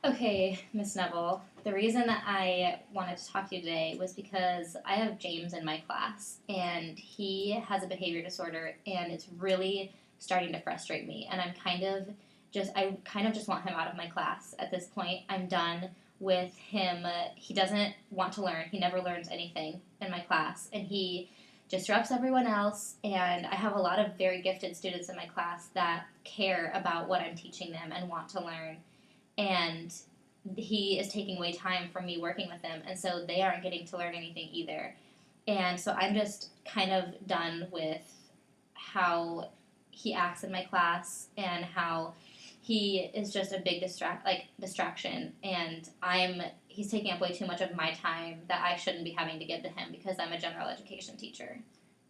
Okay, Miss Neville, the reason that I wanted to talk to you today was because I have James in my class, and he has a behavior disorder, and it's really starting to frustrate me. And I kind of just want him out of my class at this point. I'm done with him. He doesn't want to learn. He never learns anything in my class, and he disrupts everyone else. And I have a lot of very gifted students in my class that care about what I'm teaching them and want to learn, and he is taking away time from me working with them, and so they aren't getting to learn anything either. And so I'm just kind of done with how he acts in my class and how he is just a big distraction, and he's taking up way too much of my time that I shouldn't be having to give to him because I'm a general education teacher.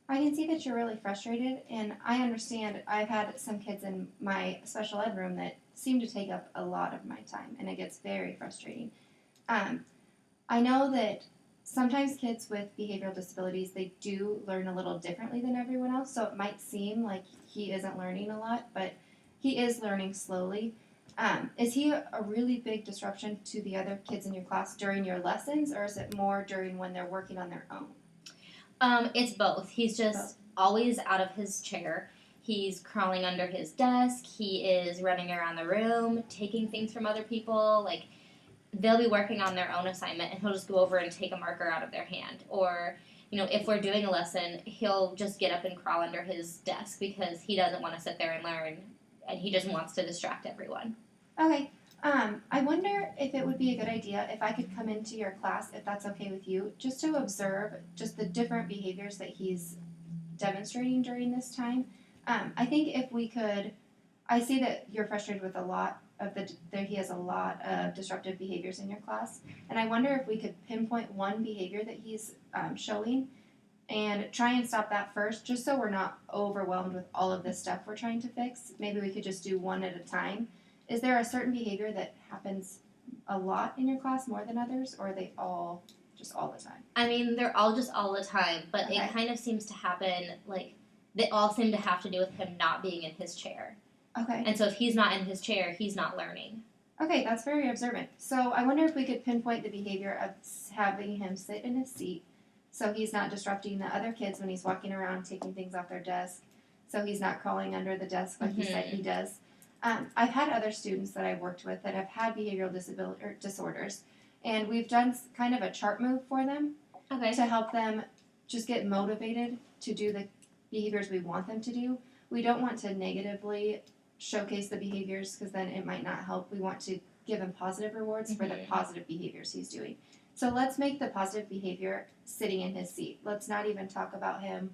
I can see that you're really frustrated, and I understand. I've had some kids in my special ed room that seem to take up a lot of my time, and it gets very frustrating. I know that sometimes kids with behavioral disabilities, they do learn a little differently than everyone else, so it might seem like he isn't learning a lot, but he is learning slowly. Is he a really big disruption to the other kids in your class during your lessons, or is it more during when they're working on their own? It's both. He's just always out of his chair. He's crawling under his desk. He is running around the room, taking things from other people. Like, they'll be working on their own assignment, and he'll just go over and take a marker out of their hand. Or, if we're doing a lesson, he'll just get up and crawl under his desk because he doesn't want to sit there and learn, and he just wants to distract everyone. Okay. I wonder if it would be a good idea if I could come into your class, if that's okay with you, just to observe just the different behaviors that he's demonstrating during this time. I think if we could, I see that you're frustrated with a lot of that he has a lot of disruptive behaviors in your class, and I wonder if we could pinpoint one behavior that he's showing and try and stop that first, just so we're not overwhelmed with all of this stuff we're trying to fix. Maybe we could just do one at a time. Is there a certain behavior that happens a lot in your class more than others, or are they all just all the time? I mean, they're all just all the time, but Okay. it kind of seems to happen, like, they all seem to have to do with him not being in his chair. Okay. And so if he's not in his chair, he's not learning. Okay, that's very observant. So I wonder if we could pinpoint the behavior of having him sit in his seat so he's not disrupting the other kids when he's walking around taking things off their desk, so he's not crawling under the desk like you said he does. I've had other students that I've worked with that have had behavioral disorders, and we've done kind of a chart move for them to help them just get motivated to do the behaviors we want them to do. We don't want to negatively showcase the behaviors because then it might not help. We want to give him positive rewards for the positive behaviors he's doing. So let's make the positive behavior sitting in his seat. Let's not even talk about him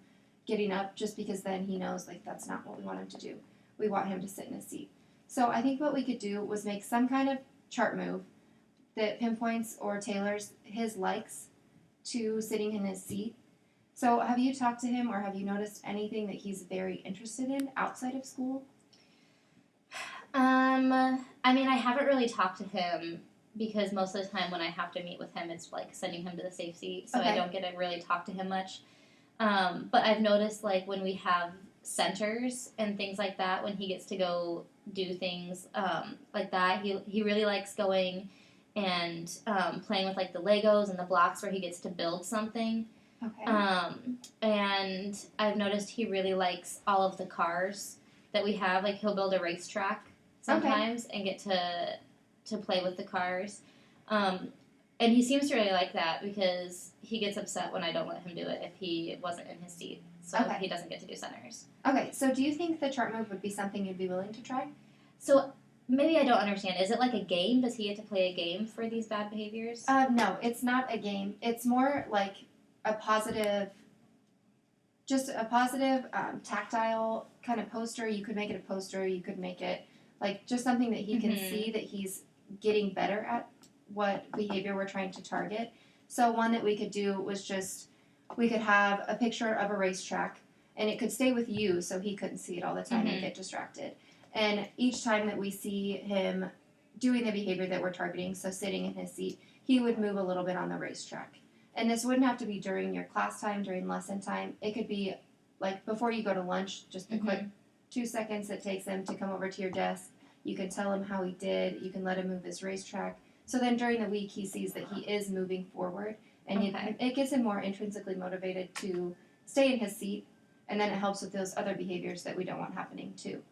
getting up, just because then he knows like that's not what we want him to do. We want him to sit in his seat. So I think what we could do was make some kind of chart move that pinpoints or tailors his likes to sitting in his seat. So have you talked to him, or have you noticed anything that he's very interested in outside of school? I mean, I haven't really talked to him because most of the time when I have to meet with him, it's like sending him to the safe seat, so I don't get to really talk to him much. But I've noticed, like, when we have centers and things like that, when he gets to go do things like that, he really likes going and playing with, like, the Legos and the blocks where he gets to build something. Okay. And I've noticed he really likes all of the cars that we have. Like, he'll build a racetrack sometimes and get to play with the cars. And he seems to really like that because he gets upset when I don't let him do it if he wasn't in his seat. So he doesn't get to do centers. Okay, so do you think the chart move would be something you'd be willing to try? So maybe I don't understand. Is it like a game? Does he get to play a game for these bad behaviors? No, it's not a game. It's more like a positive, just a positive tactile kind of poster. You could make it a poster. You could make it like just something that he can see that he's getting better at what behavior we're trying to target. So one that we could do was just, we could have a picture of a racetrack, and it could stay with you so he couldn't see it all the time and get distracted. And each time that we see him doing the behavior that we're targeting, so sitting in his seat, he would move a little bit on the racetrack. And this wouldn't have to be during your class time, during lesson time. It could be like before you go to lunch, just a quick 2 seconds it takes him to come over to your desk. You can tell him how he did. You can let him move his racetrack. So then during the week, he sees that he is moving forward, and it gets him more intrinsically motivated to stay in his seat, and then it helps with those other behaviors that we don't want happening too.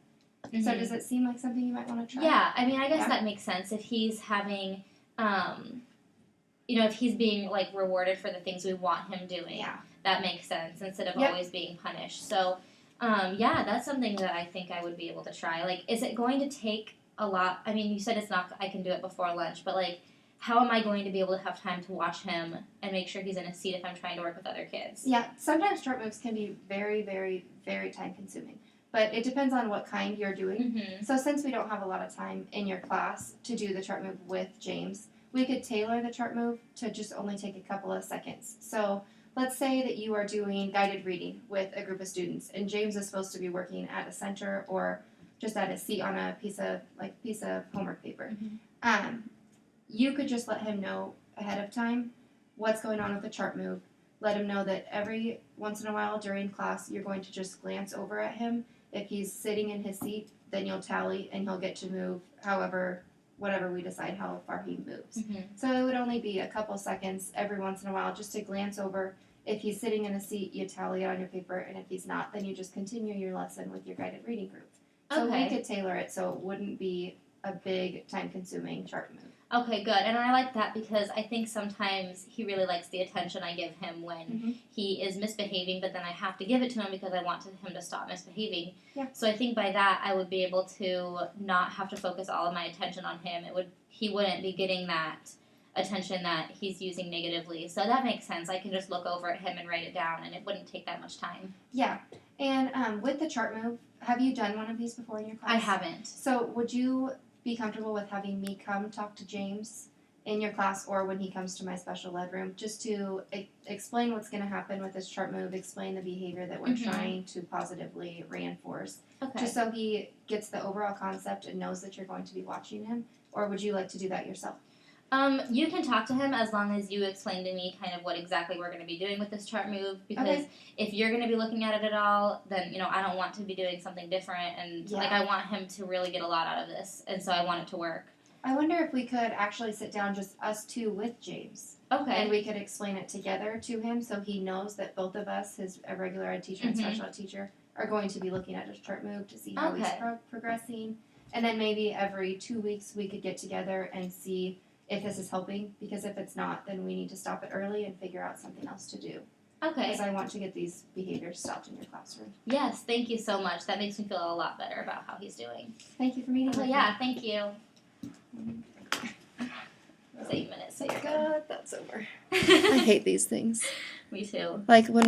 Mm-hmm. So does it seem like something you might want to try? Yeah, I mean, I guess that makes sense. If he's having, if he's being, like, rewarded for the things we want him doing, that makes sense, instead of always being punished. So, that's something that I think I would be able to try. Like, is it going to take a lot? I mean, you said it's not, I can do it before lunch, but, like, how am I going to be able to have time to watch him and make sure he's in a seat if I'm trying to work with other kids? Yeah, sometimes chart moves can be very, very, very time consuming. But it depends on what kind you're doing. Mm-hmm. So since we don't have a lot of time in your class to do the chart move with James, we could tailor the chart move to just only take a couple of seconds. So let's say that you are doing guided reading with a group of students, and James is supposed to be working at a center or just at a seat on a piece of homework paper. Mm-hmm. You could just let him know ahead of time what's going on with the chart move. Let him know that every once in a while during class you're going to just glance over at him. If he's sitting in his seat, then you'll tally and he'll get to move whatever we decide how far he moves. Mm-hmm. So it would only be a couple seconds every once in a while just to glance over. If he's sitting in a seat, you tally it on your paper, and if he's not, then you just continue your lesson with your guided reading group. So we could tailor it so it wouldn't be a big time-consuming chart move. Okay, good. And I like that because I think sometimes he really likes the attention I give him when he is misbehaving, but then I have to give it to him because I want him to stop misbehaving. Yeah. So I think by that I would be able to not have to focus all of my attention on him. He wouldn't be getting that attention that he's using negatively. So that makes sense. I can just look over at him and write it down, and it wouldn't take that much time. Yeah. And with the chart move, have you done one of these before in your class? I haven't. So would you be comfortable with having me come talk to James in your class or when he comes to my special ed room just to explain what's going to happen with this chart move, explain the behavior that we're trying to positively reinforce, just so he gets the overall concept and knows that you're going to be watching him? Or would you like to do that yourself? You can talk to him as long as you explain to me kind of what exactly we're going to be doing with this chart move, because if you're going to be looking at it at all, then, I don't want to be doing something different, and, I want him to really get a lot out of this, and so I want it to work. I wonder if we could actually sit down, just us two, with James. Okay. And we could explain it together to him so he knows that both of us, his regular ed teacher and special ed teacher, are going to be looking at his chart move to see how he's progressing. And then maybe every 2 weeks we could get together and see if this is helping, because if it's not, then we need to stop it early and figure out something else to do. Okay. Because I want to get these behaviors stopped in your classroom. Yes, thank you so much. That makes me feel a lot better about how he's doing. Thank you for meeting with me. Yeah, thank you. 8 minutes. Thank God, that's over. I hate these things. Me too. Like when we